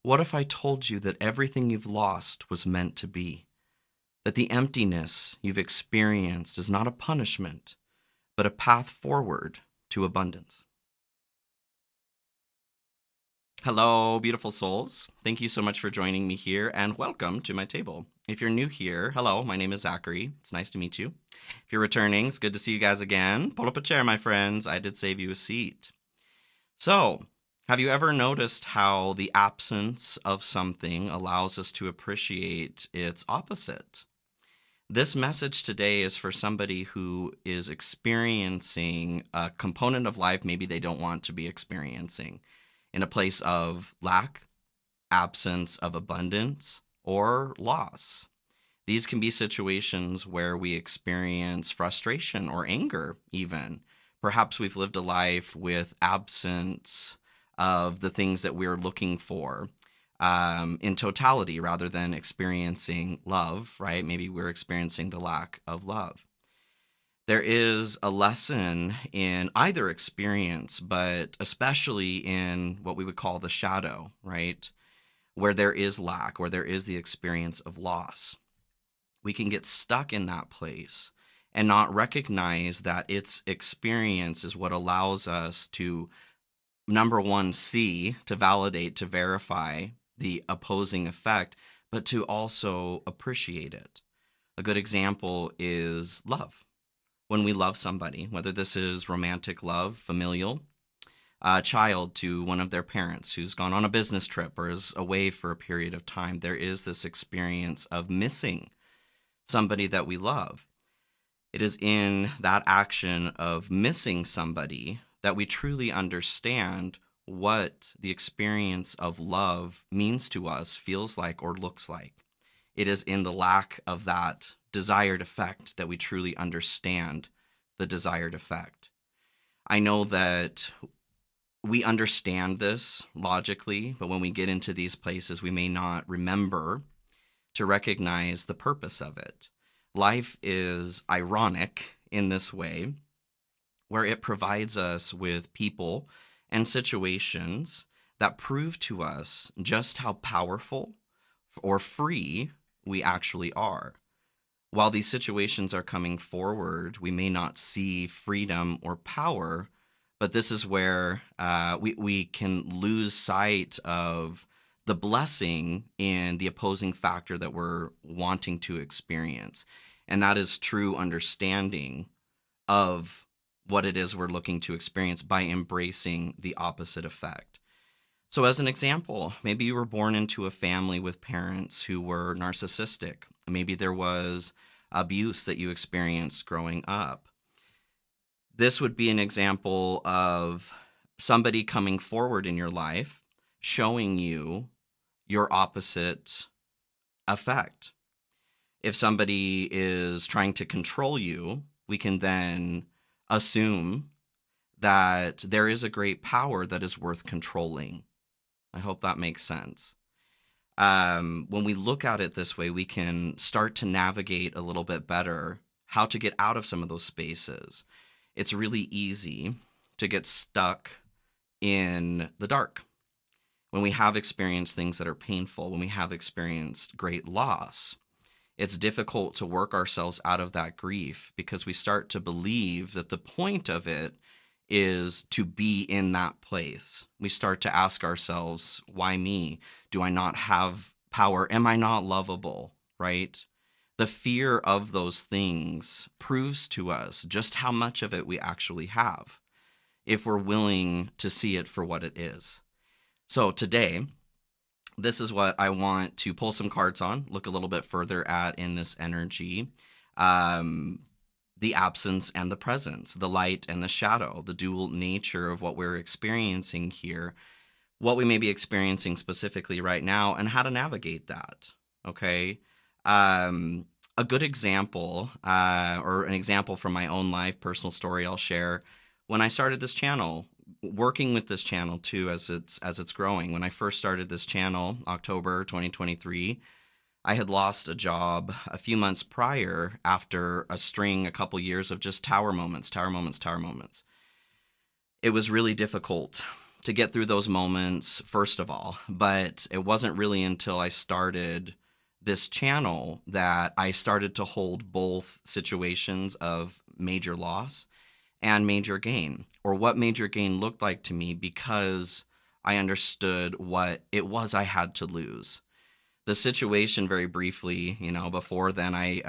What if I told you that everything you've lost was meant to be? That the emptiness you've experienced is not a punishment, but a path forward to abundance? Hello, beautiful souls. Thank you so much for joining me here and welcome to my table. If you're new here, hello, my name is Zachary. It's nice to meet you. If you're returning, it's good to see you guys again. Pull up a chair, my friends. I did save you a seat. So, have you ever noticed how the absence of something allows us to appreciate its opposite? This message today is for somebody who is experiencing a component of life maybe they don't want to be experiencing in a place of lack, absence of abundance, or loss. These can be situations where we experience frustration or anger, even. Perhaps we've lived a life with absence of the things that we're looking for in totality rather than experiencing love, right? Maybe we're experiencing the lack of love. There is a lesson in either experience, but especially in what we would call the shadow, right? Where there is lack, where there is the experience of loss. We can get stuck in that place and not recognize that its experience is what allows us to, number one, see, to validate, to verify the opposing effect, but to also appreciate it. A good example is love. When we love somebody, whether this is romantic love, familial, a child to one of their parents who's gone on a business trip or is away for a period of time, there is this experience of missing somebody that we love. It is in that action of missing somebody that we truly understand what the experience of love means to us, feels like, or looks like. It is in the lack of that desired effect that we truly understand the desired effect. I know that we understand this logically, but when we get into these places, we may not remember to recognize the purpose of it. Life is ironic in this way, where it provides us with people and situations that prove to us just how powerful or free we actually are. While these situations are coming forward, we may not see freedom or power, but this is where we can lose sight of the blessing in the opposing factor that we're wanting to experience. And that is true understanding of what it is we're looking to experience by embracing the opposite effect. So, as an example, maybe you were born into a family with parents who were narcissistic. Maybe there was abuse that you experienced growing up. This would be an example of somebody coming forward in your life, showing you your opposite effect. If somebody is trying to control you, we can then assume that there is a great power that is worth controlling. I hope that makes sense. When we look at it this way, we can start to navigate a little bit better how to get out of some of those spaces. It's really easy to get stuck in the dark when we have experienced things that are painful, when we have experienced great loss. It's difficult to work ourselves out of that grief because we start to believe that the point of it is to be in that place. We start to ask ourselves, why me? Do I not have power? Am I not lovable? Right? The fear of those things proves to us just how much of it we actually have if we're willing to see it for what it is. So today, this is what I want to pull some cards on, look a little bit further at in this energy. The absence and the presence, the light and the shadow, the dual nature of what we're experiencing here, what we may be experiencing specifically right now, and how to navigate that. Okay. A good example, or an example from my own life, personal story I'll share. When I started this channel, working with this channel too, as it's growing. When I first started this channel, October 2023, I had lost a job a few months prior after a couple years of just tower moments, tower moments, tower moments. It was really difficult to get through those moments, first of all. But it wasn't really until I started this channel that I started to hold both situations of major loss and major gain, or what major gain looked like to me, because I understood what it was I had to lose. The situation, very briefly, before then, I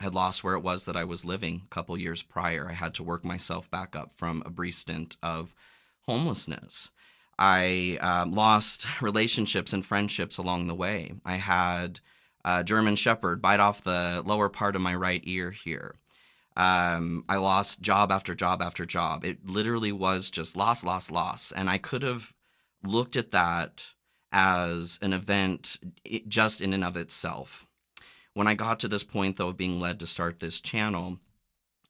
had lost where it was that I was living a couple years prior. I had to work myself back up from a brief stint of homelessness. I lost relationships and friendships along the way. I had a German Shepherd bite off the lower part of my right ear here. I lost job after job after job. It literally was just loss, loss, loss. And I could have looked at that as an event just in and of itself. When I got to this point, though, of being led to start this channel,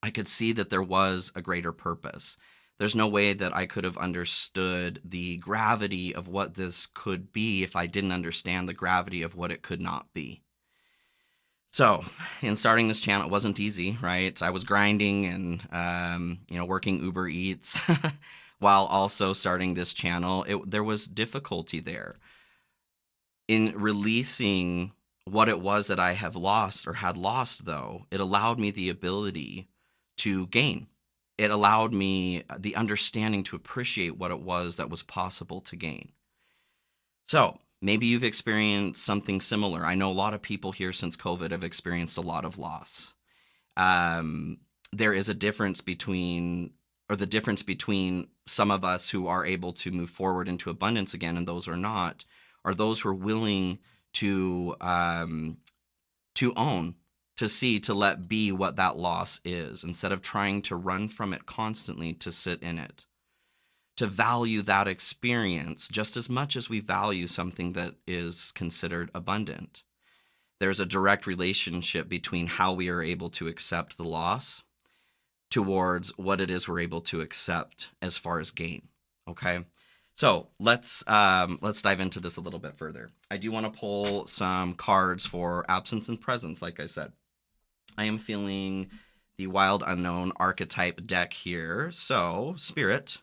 I could see that there was a greater purpose. There's no way that I could have understood the gravity of what this could be if I didn't understand the gravity of what it could not be. So, in starting this channel, it wasn't easy, right? I was grinding and, working Uber Eats while also starting this channel. There was difficulty there in releasing what it was that I have lost or had lost. Though it allowed me the ability to gain. It allowed me the understanding to appreciate what it was that was possible to gain. So maybe you've experienced something similar. I know a lot of people here since COVID have experienced a lot of loss. There is a difference between some of us who are able to move forward into abundance again and those who are not, are those who are willing to own, to see, to let be what that loss is, instead of trying to run from it constantly, to sit in it, to value that experience just as much as we value something that is considered abundant. There's a direct relationship between how we are able to accept the loss towards what it is we're able to accept as far as gain. Okay, so let's dive into this a little bit further. I do want to pull some cards for absence and presence. Like I said, I am feeling the Wild Unknown archetype deck here. So, Spirit,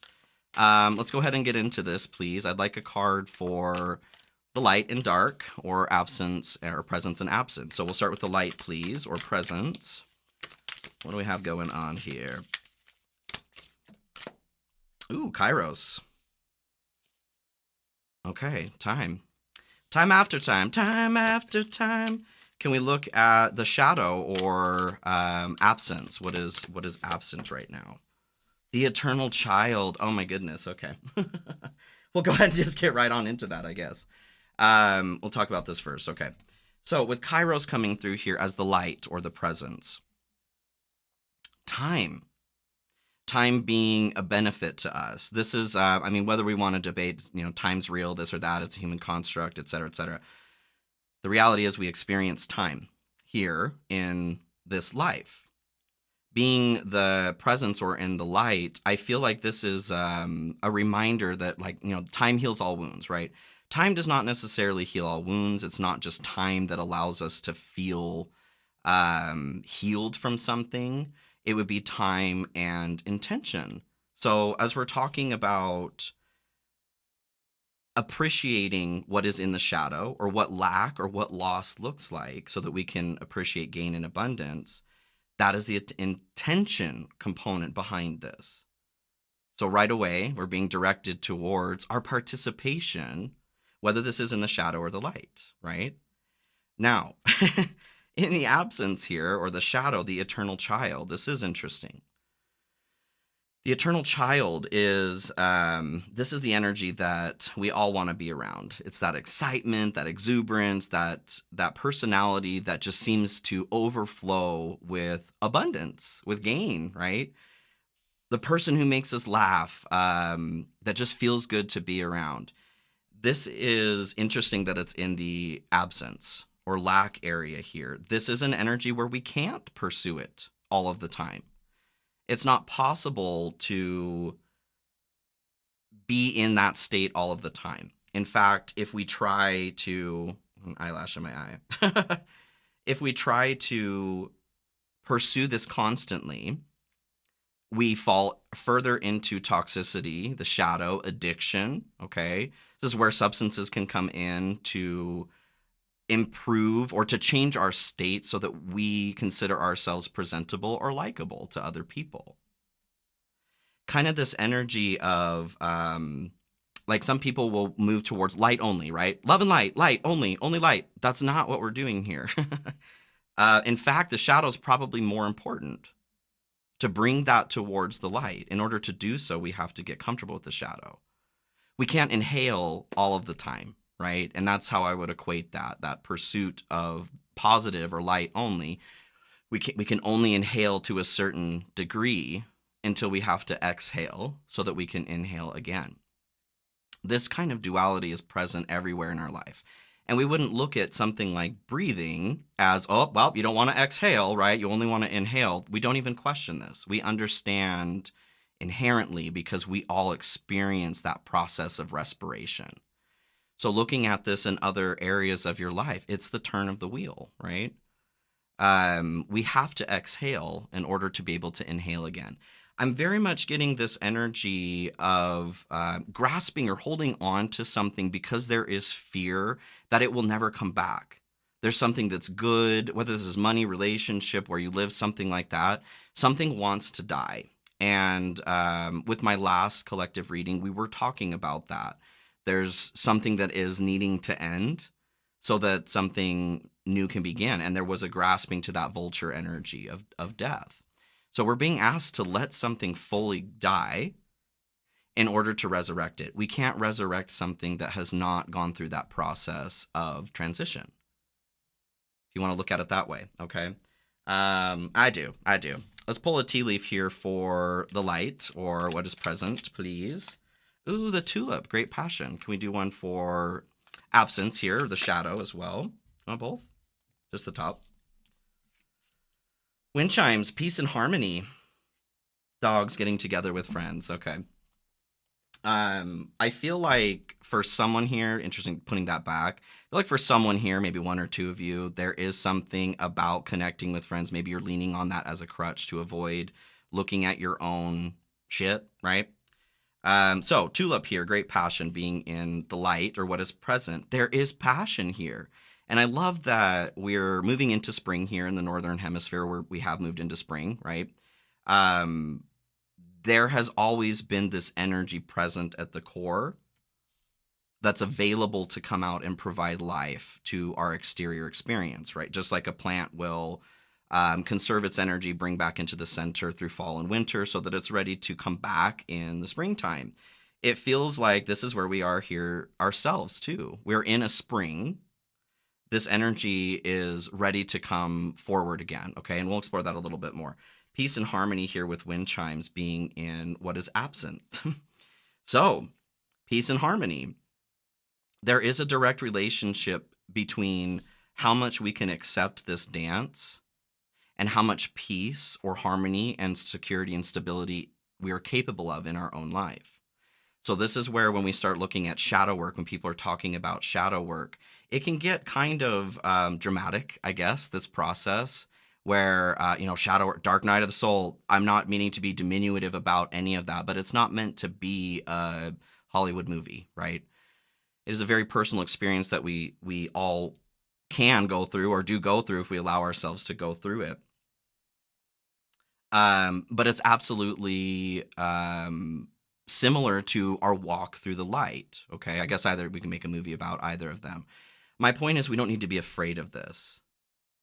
let's go ahead and get into this, please. I'd like a card for the light and dark, or absence, or presence and absence. So we'll start with the light, please, or presence. What do we have going on here? Ooh, Kairos. Okay, time. Time after time. Time after time. Can we look at the shadow, or absence? What is absent right now? The eternal child. Oh my goodness. Okay. We'll go ahead and just get right on into that, I guess. We'll talk about this first. Okay. So with Kairos coming through here as the light, or the presence, time being a benefit to us. This is, whether we want to debate, time's real, this or that, it's a human construct, et cetera, et cetera. The reality is we experience time here in this life. Being the presence, or in the light, I feel like this is a reminder that, time heals all wounds, right? Time does not necessarily heal all wounds. It's not just time that allows us to feel healed from something. It would be time and intention. So as we're talking about appreciating what is in the shadow, or what lack or what loss looks like, so that we can appreciate gain and abundance, that is the intention component behind this. So right away, we're being directed towards our participation, whether this is in the shadow or the light, right? Now, in the absence here, or the shadow, the eternal child, this is interesting. The eternal child is, this is the energy that we all want to be around. It's that excitement, that exuberance, that personality that just seems to overflow with abundance, with gain, right? The person who makes us laugh, that just feels good to be around. This is interesting that it's in the absence or lack area here. This is an energy where we can't pursue it all of the time. It's not possible to be in that state all of the time. In fact, if we try to, eyelash in my eye, if we try to pursue this constantly, we fall further into toxicity, the shadow, addiction. Okay. This is where substances can come in to improve or to change our state so that we consider ourselves presentable or likable to other people. Kind of this energy of, like some people will move towards light only, right? Love and light only, only light. That's not what we're doing here. In fact, the shadow is probably more important to bring that towards the light. In order to do so, we have to get comfortable with the shadow. We can't inhale all of the time, right? And that's how I would equate that pursuit of positive or light only. We can only inhale to a certain degree until we have to exhale so that we can inhale again. This kind of duality is present everywhere in our life. And we wouldn't look at something like breathing as, oh, well, you don't want to exhale, right? You only want to inhale. We don't even question this. We understand inherently because we all experience that process of respiration. So looking at this in other areas of your life, it's the turn of the wheel, right? We have to exhale in order to be able to inhale again. I'm very much getting this energy of grasping or holding on to something because there is fear that it will never come back. There's something that's good, whether this is money, relationship, where you live, something like that. Something wants to die. And with my last collective reading, we were talking about that. There's something that is needing to end so that something new can begin. And there was a grasping to that vulture energy of death. So we're being asked to let something fully die in order to resurrect it. We can't resurrect something that has not gone through that process of transition. If you want to look at it that way, okay? I do. Let's pull a tea leaf here for the light, or what is present, please. Ooh, the tulip, great passion. Can we do one for absence here, the shadow as well? Oh, both? Just the top. Wind chimes, peace and harmony. Dogs getting together with friends. Okay. I feel like for someone here, interesting putting that back. I feel like for someone here, maybe one or two of you, there is something about connecting with friends. Maybe you're leaning on that as a crutch to avoid looking at your own shit, right? So tulip here, great passion being in the light or what is present. There is passion here. And I love that we're moving into spring here in the Northern Hemisphere where we have moved into spring, right? There has always been this energy present at the core that's available to come out and provide life to our exterior experience, right? Just like a plant will conserve its energy, bring back into the center through fall and winter so that it's ready to come back in the springtime. It feels like this is where we are here ourselves too. We're in a spring. This energy is ready to come forward again, okay? And we'll explore that a little bit more. Peace and harmony here with wind chimes being in what is absent. So, peace and harmony. There is a direct relationship between how much we can accept this dance and how much peace or harmony and security and stability we are capable of in our own life. So this is where when we start looking at shadow work, when people are talking about shadow work, it can get kind of dramatic, I guess, this process where, shadow work, dark night of the soul. I'm not meaning to be diminutive about any of that, but it's not meant to be a Hollywood movie, right? It is a very personal experience that we all can go through or do go through if we allow ourselves to go through it. But it's absolutely similar to our walk through the light. Okay, I guess either we can make a movie about either of them. My point is we don't need to be afraid of this.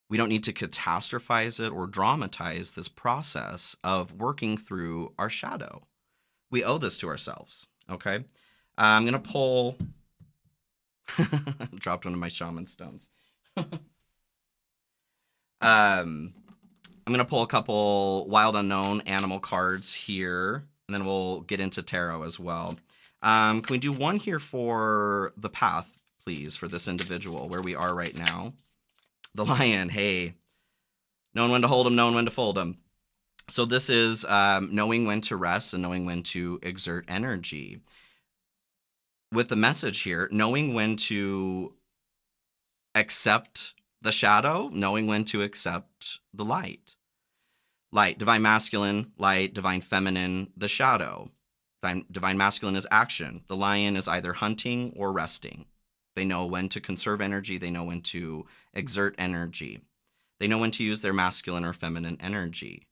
We don't need to catastrophize it or dramatize this process of working through our shadow. We owe this to ourselves. Okay, I'm gonna pull. Dropped one of my shaman stones. I'm gonna pull a couple wild unknown animal cards here, and then we'll get into tarot as well. Can we do one here for the path, please, for this individual, where we are right now? The lion, hey. Knowing when to hold him, knowing when to fold him. So this is knowing when to rest and knowing when to exert energy. With the message here, knowing when to accept the shadow, knowing when to accept the light. Light, divine masculine, light, divine feminine, the shadow. Divine masculine is action. The lion is either hunting or resting. They know when to conserve energy. They know when to exert energy. They know when to use their masculine or feminine energy.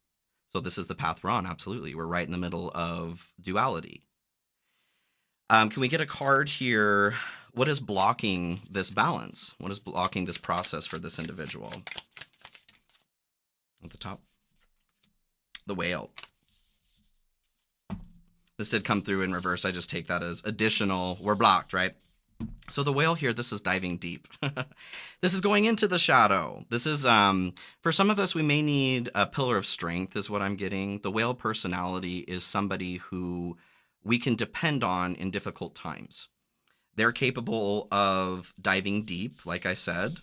So this is the path we're on. Absolutely. We're right in the middle of duality. Can we get a card here? What is blocking this balance? What is blocking this process for this individual? At the top. The whale. This did come through in reverse. I just take that as additional. We're blocked, right? So the whale here, this is diving deep. This is going into the shadow. This is, for some of us, we may need a pillar of strength is what I'm getting. The whale personality is somebody who we can depend on in difficult times. They're capable of diving deep, like I said,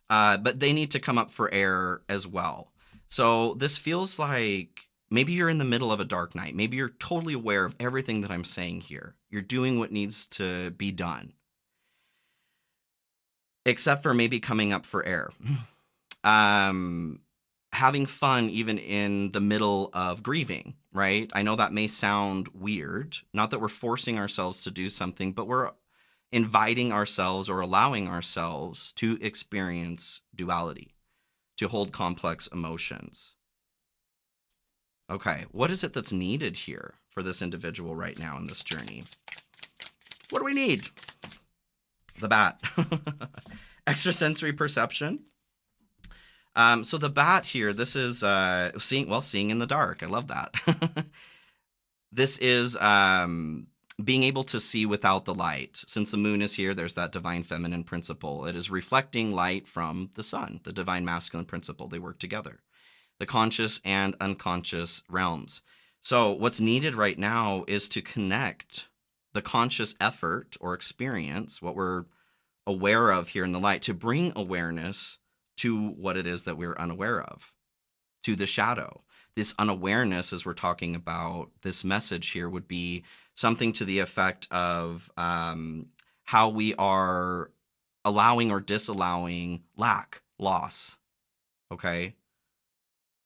but they need to come up for air as well. So this feels like maybe you're in the middle of a dark night. Maybe you're totally aware of everything that I'm saying here. You're doing what needs to be done, except for maybe coming up for air. Having fun even in the middle of grieving, right? I know that may sound weird. Not that we're forcing ourselves to do something, but we're inviting ourselves or allowing ourselves to experience duality, to hold complex emotions. Okay, what is it that's needed here for this individual right now in this journey? What do we need? The bat. Extrasensory perception. So the bat here, this is seeing in the dark. I love that. This is being able to see without the light. Since the moon is here, there's that divine feminine principle. It is reflecting light from the sun, the divine masculine principle. They work together. The conscious and unconscious realms. So what's needed right now is to connect the conscious effort or experience, what we're aware of here in the light, to bring awareness to what it is that we're unaware of, to the shadow. This unawareness, as we're talking about this message here, would be something to the effect of how we are allowing or disallowing lack, loss. Okay?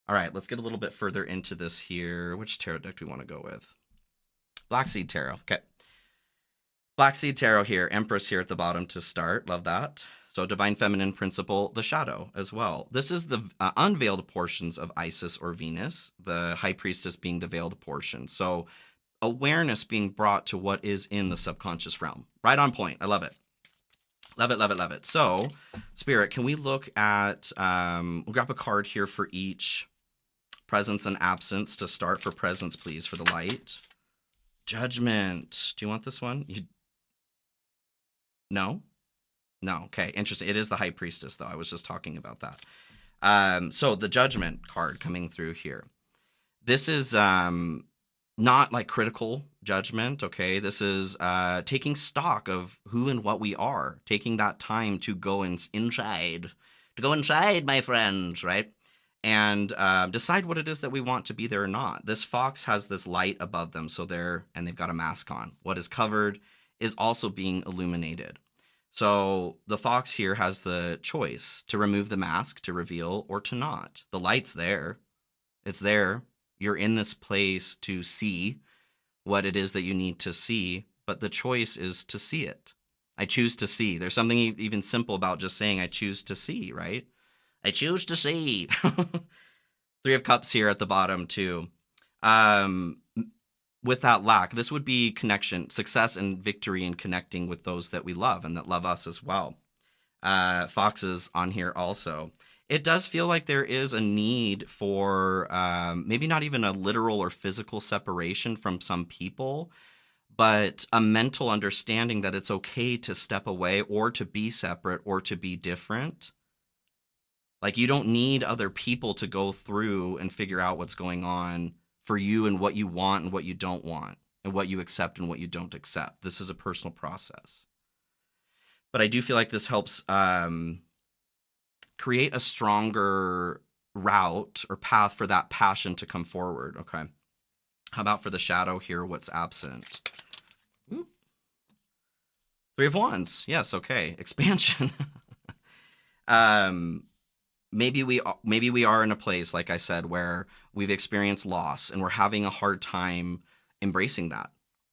All right, let's get a little bit further into this here. Which tarot deck do we want to go with? Black Seed Tarot. Okay. Black Seed Tarot here. Empress here at the bottom to start. Love that. So divine feminine principle, the shadow as well. This is the unveiled portions of Isis or Venus, the high priestess being the veiled portion. So awareness being brought to what is in the subconscious realm. Right on point. I love it. Love it, love it, love it. So, Spirit, can we look at, we'll grab a card here for each presence and absence to start. For presence, please, for the light. Judgment. Do you want this one? No? No. Okay, interesting. It is the high priestess, though. I was just talking about that. So the judgment card coming through here. This is not like critical judgment, okay? This is taking stock of who and what we are, taking that time to go inside, my friends, right? And decide what it is that we want to be there or not. This fox has this light above them, so they've got a mask on. What is covered is also being illuminated. So the fox here has the choice to remove the mask, to reveal, or to not. The light's there. It's there. You're in this place to see what it is that you need to see, but the choice is to see it. I choose to see. There's something even simple about just saying, I choose to see, right? I choose to see. Three of Cups here at the bottom, too. With that lack, this would be connection, success and victory in connecting with those that we love and that love us as well. Foxes on here also. It does feel like there is a need for maybe not even a literal or physical separation from some people, but a mental understanding that it's okay to step away or to be separate or to be different. Like, you don't need other people to go through and figure out what's going on for you and what you want and what you don't want and what you accept and what you don't accept. This is a personal process. But I do feel like this helps create a stronger route or path for that passion to come forward. Okay. How about for the shadow here? What's absent? Ooh. Three of Wands. Yes. Okay. Expansion. maybe we are in a place, like I said, where we've experienced loss and we're having a hard time embracing that,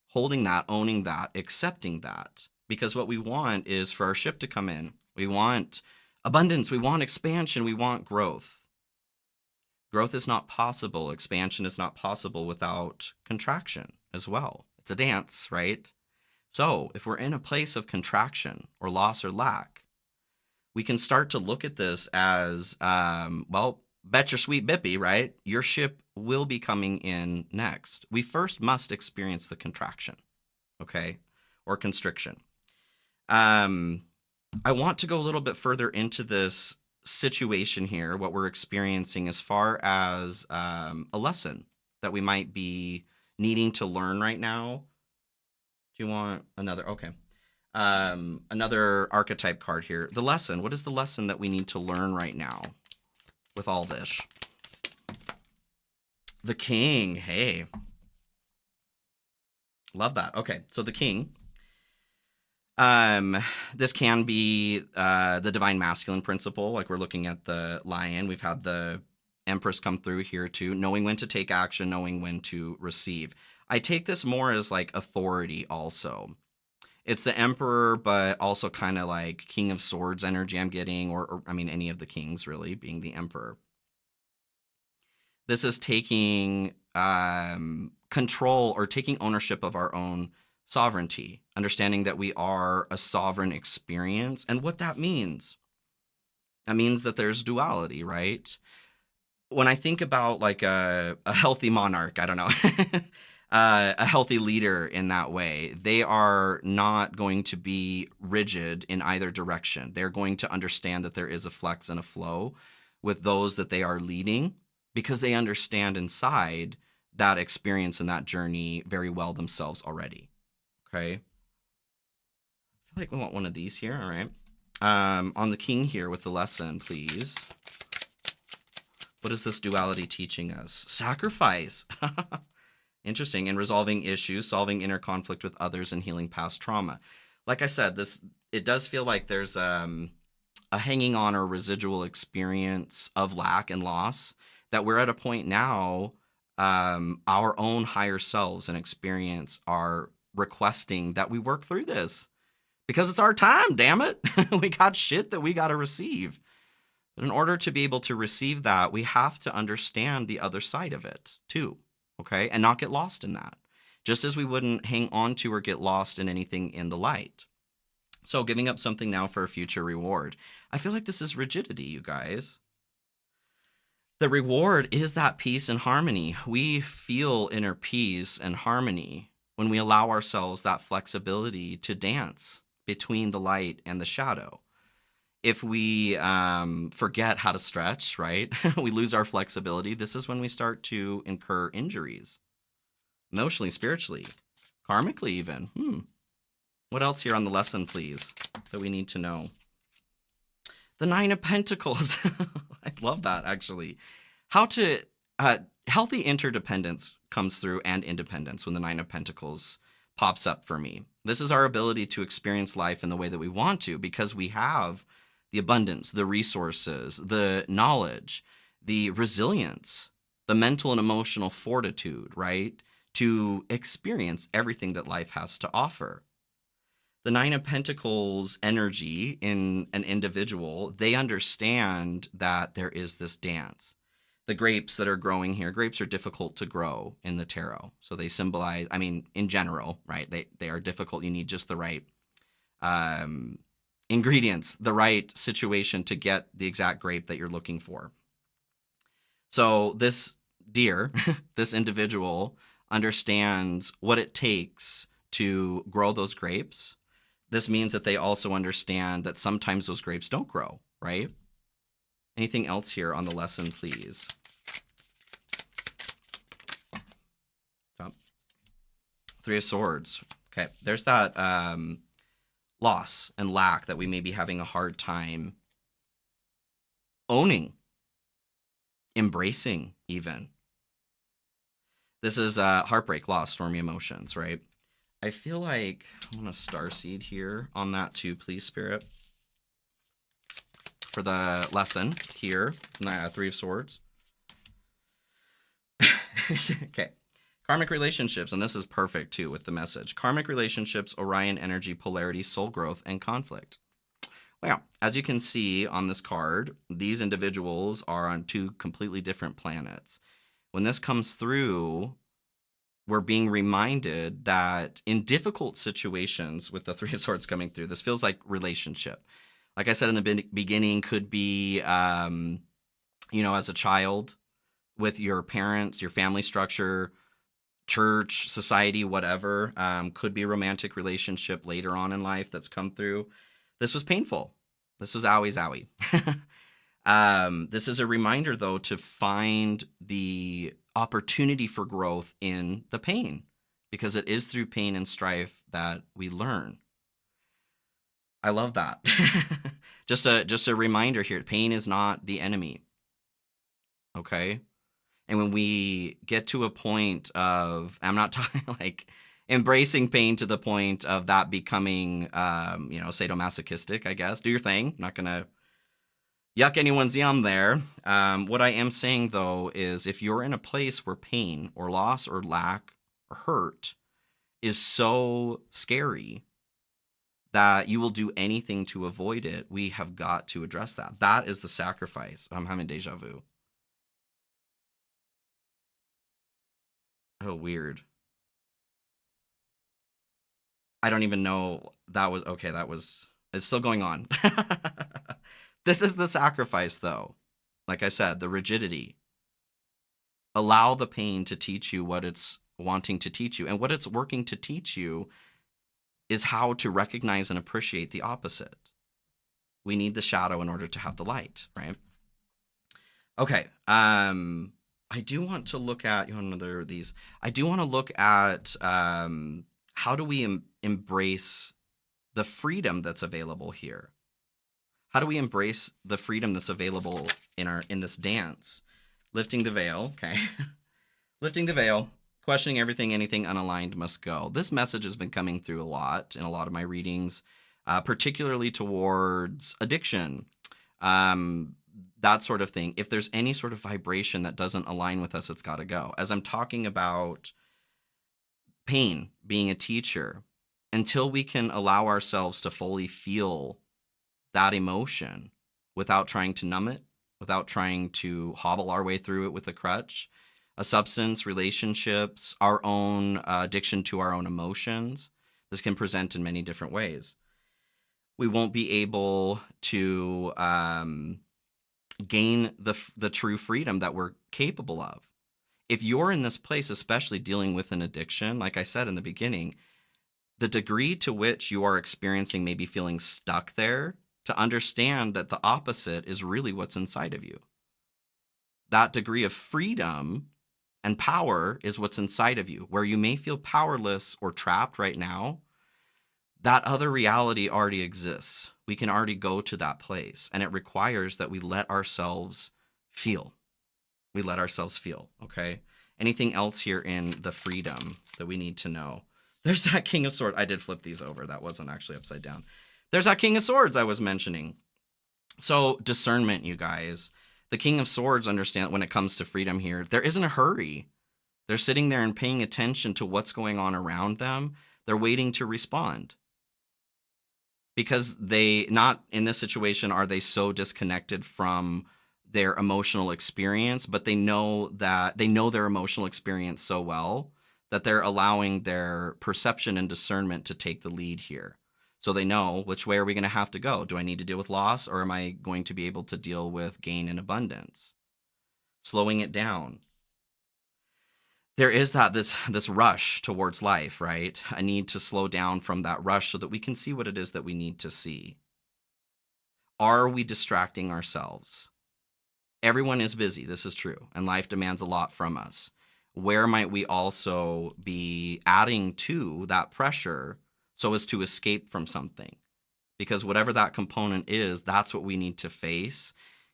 holding that, owning that, accepting that. Because what we want is for our ship to come in. We want abundance, we want expansion, we want growth. Growth is not possible, expansion is not possible without contraction as well. It's a dance, right? So, if we're in a place of contraction or loss or lack, we can start to look at this as, well, bet your sweet bippy, right? Your ship will be coming in next. We first must experience the contraction, okay, or constriction. I want to go a little bit further into this situation here, what we're experiencing as far as a lesson that we might be needing to learn right now. Do you want another? Okay. Another archetype card here. The lesson. What is the lesson that we need to learn right now with all this? The king. Hey. Love that. Okay. So the king. This can be the divine masculine principle. Like we're looking at the lion. We've had the empress come through here too, knowing when to take action, knowing when to receive. I take this more as like authority also. It's the emperor, but also kind of like king of swords energy I'm getting, or I mean, any of the kings really being the emperor. This is taking control or taking ownership of our own sovereignty, understanding that we are a sovereign experience. And what that means that there's duality, right? When I think about like a healthy monarch, I don't know, a healthy leader in that way, they are not going to be rigid in either direction. They're going to understand that there is a flex and a flow with those that they are leading because they understand inside that experience and that journey very well themselves already. Okay. I feel like we want one of these here. All right. On the king here with the lesson, please. What is this duality teaching us? Sacrifice. Interesting. In resolving issues, solving inner conflict with others, and healing past trauma. Like I said, it does feel like there's a hanging on or residual experience of lack and loss that we're at a point now, our own higher selves and experience are requesting that we work through this because it's our time, damn it. We got shit that we got to receive. But in order to be able to receive that, we have to understand the other side of it too, okay? And not get lost in that, just as we wouldn't hang on to or get lost in anything in the light. So giving up something now for a future reward. I feel like this is rigidity, you guys. The reward is that peace and harmony. We feel inner peace and harmony when we allow ourselves that flexibility to dance between the light and the shadow. If we forget how to stretch, right? We lose our flexibility. This is when we start to incur injuries, emotionally, spiritually, karmically even. What else here on the lesson, please, that we need to know? The Nine of Pentacles. I love that, actually. Healthy interdependence comes through and independence when the Nine of Pentacles pops up for me. This is our ability to experience life in the way that we want to because we have the abundance, the resources, the knowledge, the resilience, the mental and emotional fortitude, right? To experience everything that life has to offer. The Nine of Pentacles energy in an individual, they understand that there is this dance. The grapes that are growing here, grapes are difficult to grow in the tarot. So they symbolize, in general, right? They are difficult. You need just the right ingredients, the right situation to get the exact grape that you're looking for. So this deer, this individual understands what it takes to grow those grapes. This means that they also understand that sometimes those grapes don't grow, right? Anything else here on the lesson, please? Top. Three of Swords. Okay, there's that loss and lack that we may be having a hard time owning, embracing even. This is heartbreak, loss, stormy emotions, right? I feel like I want a starseed here on that too, please, Spirit. for the lesson here. Three of Swords. Okay. Karmic relationships, and this is perfect too with the message. Karmic relationships, Orion energy, polarity, soul growth, and conflict. Well, as you can see on this card, these individuals are on two completely different planets. When this comes through, we're being reminded that in difficult situations with the Three of Swords coming through, this feels like relationship. Like I said in the beginning, could be, as a child with your parents, your family structure, church, society, whatever. Could be a romantic relationship later on in life that's come through. This was painful. This was owie. This is a reminder, though, to find the opportunity for growth in the pain, because it is through pain and strife that we learn. I love that. just a reminder here. Pain is not the enemy. Okay? And when we get to a point of, I'm not talking like embracing pain to the point of that becoming, sadomasochistic, I guess. Do your thing. I'm not going to yuck anyone's yum there. What I am saying, though, is if you're in a place where pain or loss or lack or hurt is so scary that you will do anything to avoid it, we have got to address that. That is the sacrifice. I'm having deja vu. Oh, weird. I don't even know. That was okay. It's still going on. This is the sacrifice, though. Like I said, the rigidity. Allow the pain to teach you what it's wanting to teach you. And what it's working to teach you is how to recognize and appreciate the opposite. We need the shadow in order to have the light, right? Okay. I do want to look at another of these. I do want to look at how do we embrace the freedom that's available here? How do we embrace the freedom that's available in this dance? Lifting the veil, okay. Lifting the veil, questioning everything, anything unaligned must go. This message has been coming through a lot in a lot of my readings, particularly towards addiction, that sort of thing. If there's any sort of vibration that doesn't align with us, it's got to go. As I'm talking about pain being a teacher, until we can allow ourselves to fully feel that emotion without trying to numb it, without trying to hobble our way through it with a crutch, a substance, relationships, our own addiction to our own emotions, this can present in many different ways. We won't be able to gain the true freedom that we're capable of. If you're in this place, especially dealing with an addiction, like I said in the beginning, the degree to which you are experiencing maybe feeling stuck there, to understand that the opposite is really what's inside of you. That degree of freedom and power is what's inside of you. Where you may feel powerless or trapped right now, that other reality already exists. We can already go to that place, and it requires that we let ourselves feel. We let ourselves feel, okay? Anything else here in the freedom that we need to know? There's that King of Swords. I did flip these over. That wasn't actually upside down. There's that King of Swords I was mentioning. So discernment, you guys. The King of Swords, understand when it comes to freedom here, there isn't a hurry. They're sitting there and paying attention to what's going on around them. They're waiting to respond. Because not in this situation are they so disconnected from their emotional experience, but they know their emotional experience so well that they're allowing their perception and discernment to take the lead here. So they know, which way are we going to have to go? Do I need to deal with loss, or am I going to be able to deal with gain and abundance? Slowing it down. There is this rush towards life, right? A need to slow down from that rush so that we can see what it is that we need to see. Are we distracting ourselves? Everyone is busy, this is true, and life demands a lot from us. Where might we also be adding to that pressure so as to escape from something? Because whatever that component is, that's what we need to face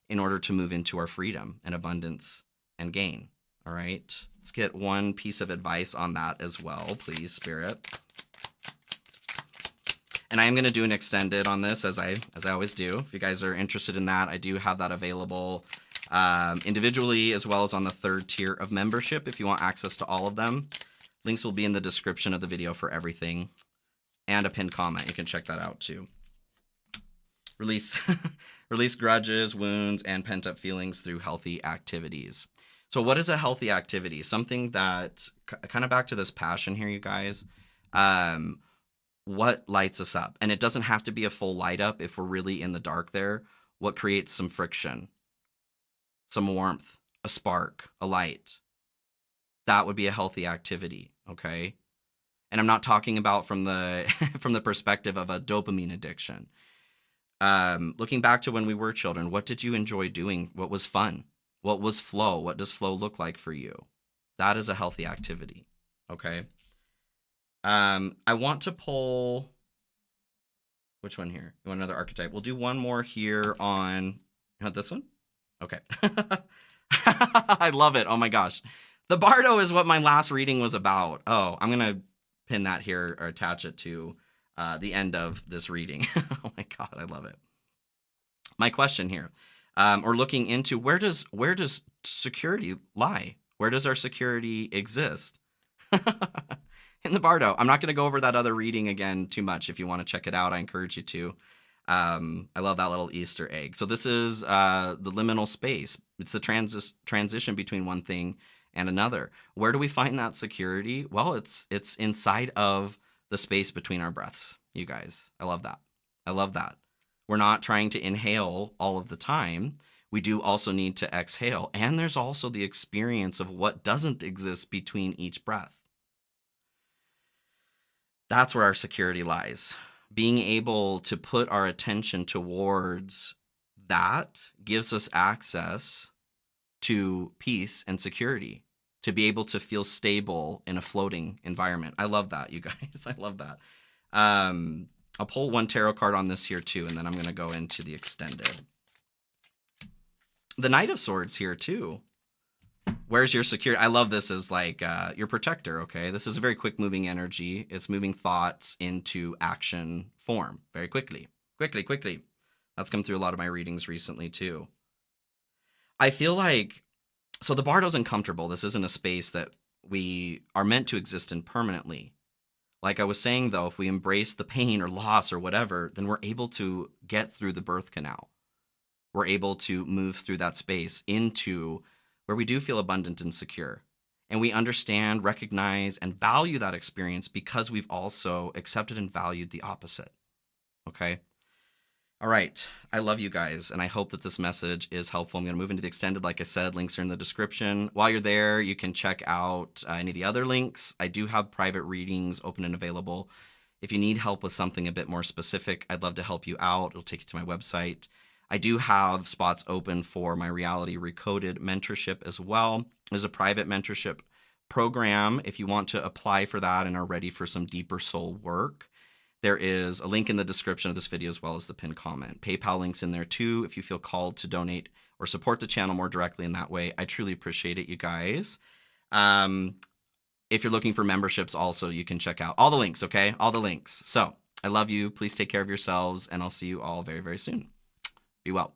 in order to move into our freedom and abundance and gain. All right, let's get one piece of advice on that as well, please, Spirit. And I am going to do an extended on this as I always do. If you guys are interested in that, I do have that available individually as well as on the 3rd tier of membership if you want access to all of them. Links will be in the description of the video for everything, and a pinned comment. You can check that out too. Release grudges, wounds, and pent-up feelings through healthy activities. So what is a healthy activity? Something that, kind of back to this passion here, you guys, what lights us up? And it doesn't have to be a full light up if we're really in the dark there. What creates some friction, some warmth, a spark, a light? That would be a healthy activity, okay? And I'm not talking about from the from the perspective of a dopamine addiction. Looking back to when we were children, what did you enjoy doing? What was fun? What was flow? What does flow look like for you? That is a healthy activity, okay? I want to pull, which one here? You want another archetype? We'll do one more here on, you want this one? Okay. I love it. Oh my gosh. The Bardo is what my last reading was about. Oh, I'm going to pin that here or attach it to the end of this reading. Oh my God, I love it. My question here, or looking into where does security lie? Where does our security exist? In the Bardo. I'm not going to go over that other reading again too much. If you want to check it out, I encourage you to. I love that little Easter egg. So this is the liminal space. It's the transition between one thing and another. Where do we find that security? Well, it's inside of the space between our breaths, you guys. I love that. I love that. We're not trying to inhale all of the time. We do also need to exhale. And there's also the experience of what doesn't exist between each breath. That's where our security lies. Being able to put our attention towards that gives us access to peace and security, to be able to feel stable in a floating environment. I love that, you guys. I love that. I'll pull one tarot card on this here too, and then I'm going to go into the extended. The Knight of Swords here too. Where's your security? I love this as like your protector, okay? This is a very quick moving energy. It's moving thoughts into action form very quickly. Quickly. That's come through a lot of my readings recently too. I feel like, so the Bardo's uncomfortable. This isn't a space that we are meant to exist in permanently. Like I was saying though, if we embrace the pain or loss or whatever, then we're able to get through the birth canal. We're able to move through that space into where we do feel abundant and secure. And we understand, recognize, and value that experience because we've also accepted and valued the opposite. Okay? All right. I love you guys, and I hope that this message is helpful. I'm going to move into the extended. Like I said, links are in the description. While you're there, you can check out any of the other links. I do have private readings open and available. If you need help with something a bit more specific, I'd love to help you out. It'll take you to my website. I do have spots open for my Reality Recoded mentorship as well. There's a private mentorship program if you want to apply for that and are ready for some deeper soul work. There is a link in the description of this video as well as the pinned comment. PayPal links in there too if you feel called to donate or support the channel more directly in that way. I truly appreciate it, you guys. If you're looking for memberships also, you can check out all the links, okay? All the links. So I love you. Please take care of yourselves, and I'll see you all very, very soon. Be well.